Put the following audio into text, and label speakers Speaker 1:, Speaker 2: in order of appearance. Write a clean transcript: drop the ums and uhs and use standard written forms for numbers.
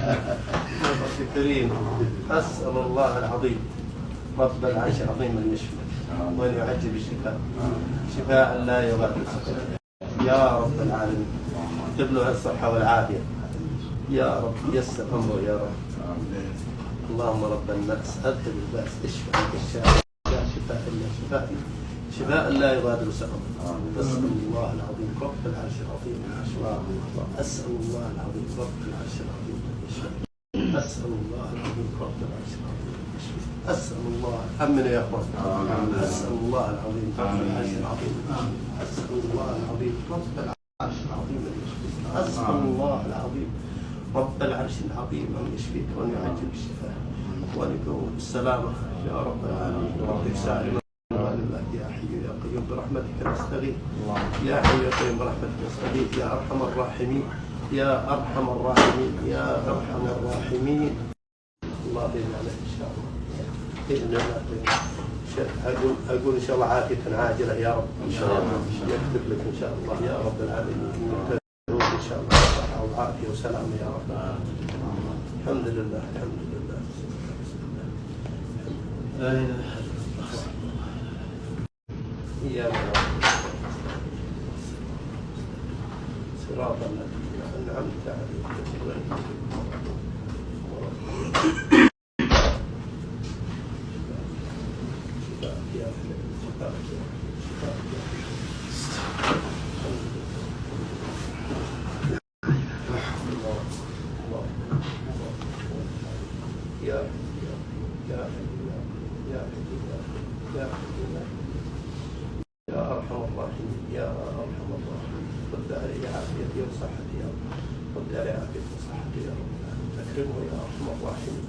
Speaker 1: رب كريم، أسأل الله العظيم رب العرش العظيم أن يشفي وأن يعجل بالشفاء، شفاء لا يغادر سقما، يا رب العالمين، اكتب له الصحة والعافية يا رب، يسر أمره يا رب. اللهم رب الناس أذهب البأس، اشفع أنت الشافي، لا شفاء إلا شفاء، شفاء لا يغادر سقما. أسأل الله العظيم رب العرش العظيم أن يشفي، أسأل الله العظيم رب العرش العظيم أن يشفي، أسأل الله العظيم رب العرش العظيم أن يشفي، أسأل الله، أمنوا يا أخوان، أسأل الله العظيم رب العرش العظيم، أسأل الله العظيم رب العرش العظيم أن يشفيك، أسأل الله العظيم رب العرش العظيم أن يشفيك وأن يعجل بالشفاء وأن يكون بالسلامة يا رب العالمين. ربك سائل يا حي يا قيوم برحمتك نستغيث، يا حي يا قيوم برحمتك نستغيث، يا أرحم الراحمين، يا أرحم الراحمين، يا أرحم الراحمين. الله بإذن الله إن شاء الله بإذن الله. أقول إن شاء الله عافية عاجلة يا رب إن شاء الله، يكتب لك إن شاء الله يا رب العالمين إن شاء الله صحة وعافية وسلامة يا رب العالمين. الحمد لله الحمد لله. لا إله إلا الله. إياك نعبد صراط الذين أنعمت عليهم. يا أرحم الراحمين يا أرحم الراحمين، رد علي عافيتي وصحتي يا رب، رد علي عافيتي وصحتي يا رب، أكرمه يا أرحم الراحمين.